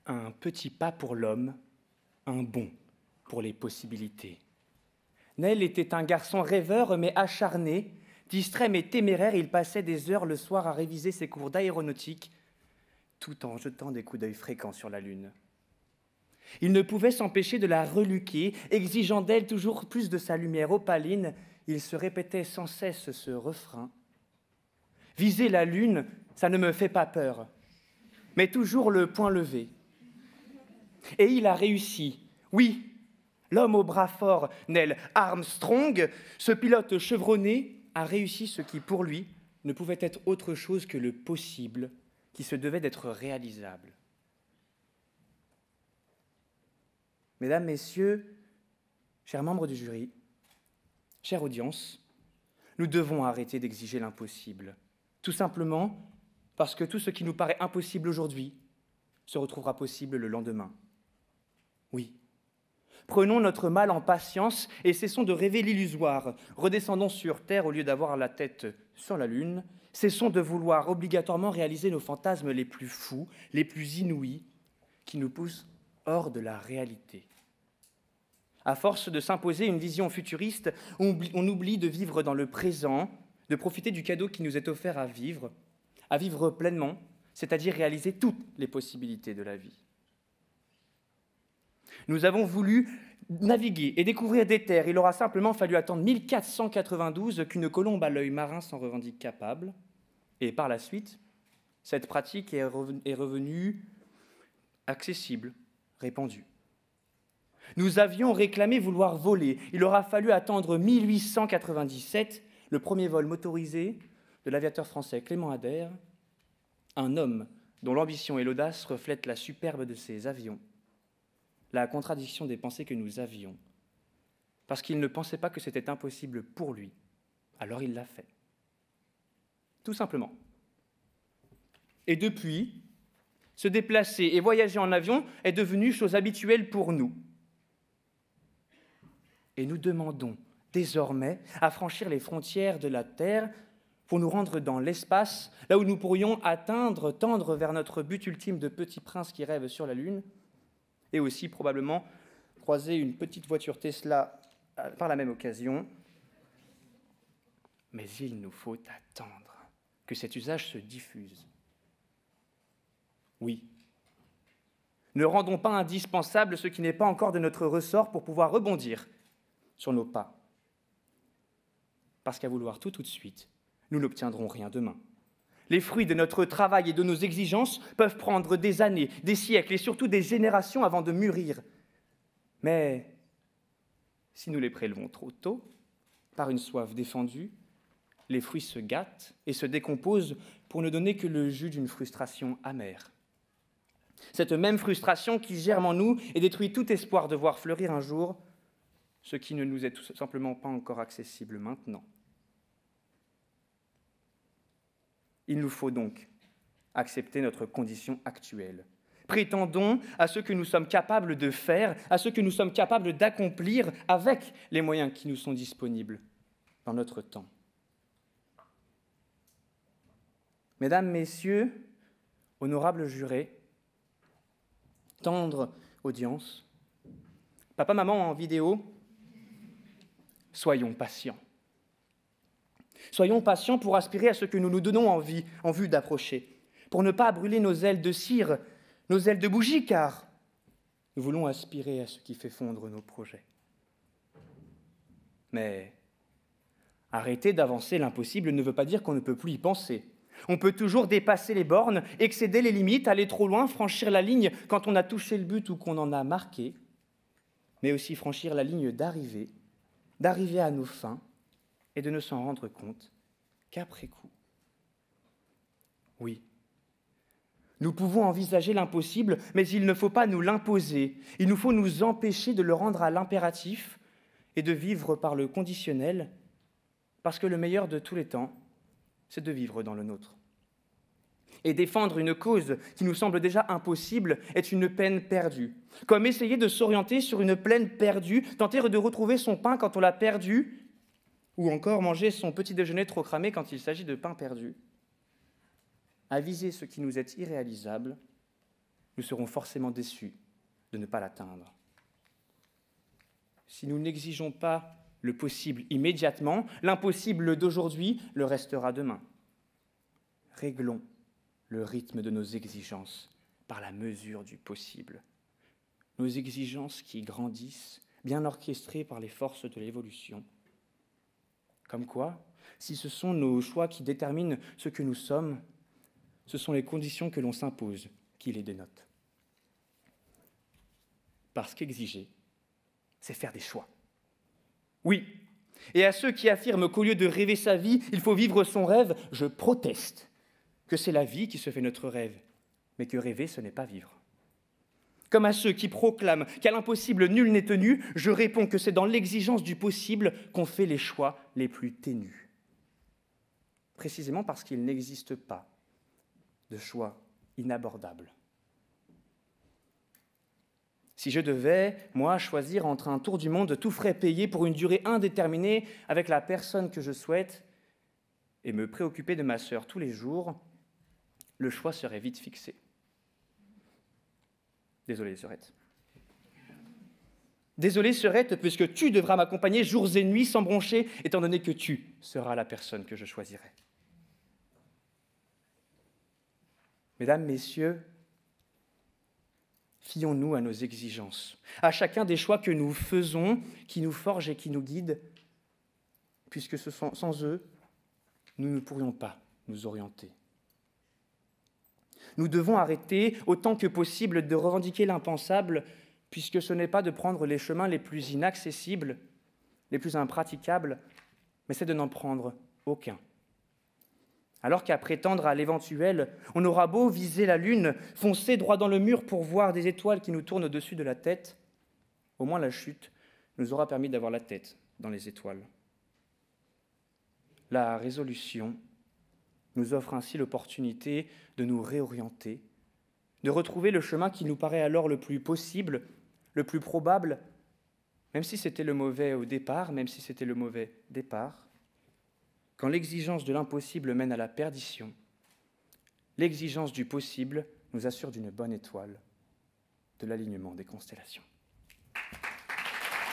Un petit pas pour l'homme, un bond pour les possibilités. Nel était un garçon rêveur mais acharné, distrait mais téméraire. Il passait des heures le soir à réviser ses cours d'aéronautique, tout en jetant des coups d'œil fréquents sur la Lune. Il ne pouvait s'empêcher de la reluquer, exigeant d'elle toujours plus de sa lumière opaline. Il se répétait sans cesse ce refrain. « Viser la Lune, ça ne me fait pas peur, mais toujours le poing levé. » Et il a réussi, oui, l'homme au bras fort, Neil Armstrong, ce pilote chevronné, a réussi ce qui, pour lui, ne pouvait être autre chose que le possible, qui se devait d'être réalisable. Mesdames, Messieurs, chers membres du jury, chère audience, nous devons arrêter d'exiger l'impossible, tout simplement parce que tout ce qui nous paraît impossible aujourd'hui se retrouvera possible le lendemain. Oui. Prenons notre mal en patience et cessons de rêver l'illusoire. Redescendons sur Terre au lieu d'avoir la tête sur la Lune. Cessons de vouloir obligatoirement réaliser nos fantasmes les plus fous, les plus inouïs, qui nous poussent hors de la réalité. À force de s'imposer une vision futuriste, on oublie de vivre dans le présent, de profiter du cadeau qui nous est offert à vivre pleinement, c'est-à-dire réaliser toutes les possibilités de la vie. Nous avons voulu naviguer et découvrir des terres. Il aura simplement fallu attendre 1492 qu'une colombe à l'œil marin s'en revendique capable. Et par la suite, cette pratique est revenue accessible, répandue. Nous avions réclamé vouloir voler. Il aura fallu attendre 1897, le premier vol motorisé de l'aviateur français Clément Ader, un homme dont l'ambition et l'audace reflètent la superbe de ses avions, la contradiction des pensées que nous avions, parce qu'il ne pensait pas que c'était impossible pour lui, alors il l'a fait. Tout simplement. Et depuis, se déplacer et voyager en avion est devenu chose habituelle pour nous. Et nous demandons désormais à franchir les frontières de la Terre pour nous rendre dans l'espace, là où nous pourrions tendre vers notre but ultime de petit prince qui rêve sur la Lune, et aussi probablement croiser une petite voiture Tesla par la même occasion. Mais il nous faut attendre que cet usage se diffuse. Oui. Ne rendons pas indispensable ce qui n'est pas encore de notre ressort pour pouvoir rebondir sur nos pas. Parce qu'à vouloir tout de suite, nous n'obtiendrons rien demain. Les fruits de notre travail et de nos exigences peuvent prendre des années, des siècles et surtout des générations avant de mûrir. Mais si nous les prélevons trop tôt, par une soif défendue, les fruits se gâtent et se décomposent pour ne donner que le jus d'une frustration amère. Cette même frustration qui germe en nous et détruit tout espoir de voir fleurir un jour ce qui ne nous est tout simplement pas encore accessible maintenant. Il nous faut donc accepter notre condition actuelle. Prétendons à ce que nous sommes capables de faire, à ce que nous sommes capables d'accomplir avec les moyens qui nous sont disponibles dans notre temps. Mesdames, Messieurs, honorables jurés, tendre audience, papa, maman en vidéo, soyons patients. Soyons patients pour aspirer à ce que nous nous donnons en vue d'approcher, pour ne pas brûler nos ailes de cire, nos ailes de bougie, car nous voulons aspirer à ce qui fait fondre nos projets. Mais arrêter d'avancer l'impossible ne veut pas dire qu'on ne peut plus y penser. On peut toujours dépasser les bornes, excéder les limites, aller trop loin, franchir la ligne quand on a touché le but ou qu'on en a marqué, mais aussi franchir la ligne d'arrivée à nos fins, et de ne s'en rendre compte qu'après coup. Oui, nous pouvons envisager l'impossible, mais il ne faut pas nous l'imposer. Il nous faut nous empêcher de le rendre à l'impératif et de vivre par le conditionnel, parce que le meilleur de tous les temps, c'est de vivre dans le nôtre. Et défendre une cause qui nous semble déjà impossible est une peine perdue. Comme essayer de s'orienter sur une plaine perdue, tenter de retrouver son pain quand on l'a perdu, ou encore manger son petit déjeuner trop cramé quand il s'agit de pain perdu. À viser ce qui nous est irréalisable, nous serons forcément déçus de ne pas l'atteindre. Si nous n'exigeons pas le possible immédiatement, l'impossible d'aujourd'hui le restera demain. Réglons le rythme de nos exigences par la mesure du possible. Nos exigences qui grandissent, bien orchestrées par les forces de l'évolution. Comme quoi, si ce sont nos choix qui déterminent ce que nous sommes, ce sont les conditions que l'on s'impose qui les dénotent. Parce qu'exiger, c'est faire des choix. Oui, et à ceux qui affirment qu'au lieu de rêver sa vie, il faut vivre son rêve, je proteste que c'est la vie qui se fait notre rêve, mais que rêver, ce n'est pas vivre. Comme à ceux qui proclament qu'à l'impossible nul n'est tenu, je réponds que c'est dans l'exigence du possible qu'on fait les choix les plus ténus. Précisément parce qu'il n'existe pas de choix inabordables. Si je devais, moi, choisir entre un tour du monde tout frais payé pour une durée indéterminée avec la personne que je souhaite et me préoccuper de ma sœur tous les jours, le choix serait vite fixé. Désolé, Sœurette. Désolé, Sœurette, puisque tu devras m'accompagner jours et nuits sans broncher, étant donné que tu seras la personne que je choisirai. Mesdames, Messieurs, fions-nous à nos exigences, à chacun des choix que nous faisons, qui nous forgent et qui nous guident, puisque sans eux, nous ne pourrions pas nous orienter. Nous devons arrêter autant que possible de revendiquer l'impensable, puisque ce n'est pas de prendre les chemins les plus inaccessibles, les plus impraticables, mais c'est de n'en prendre aucun. Alors qu'à prétendre à l'éventuel, on aura beau viser la lune, foncer droit dans le mur pour voir des étoiles qui nous tournent au-dessus de la tête, au moins la chute nous aura permis d'avoir la tête dans les étoiles. La résolution nous offre ainsi l'opportunité de nous réorienter, de retrouver le chemin qui nous paraît alors le plus possible, le plus probable, même si c'était le mauvais au départ, même si c'était le mauvais départ. Quand l'exigence de l'impossible mène à la perdition, l'exigence du possible nous assure d'une bonne étoile, de l'alignement des constellations.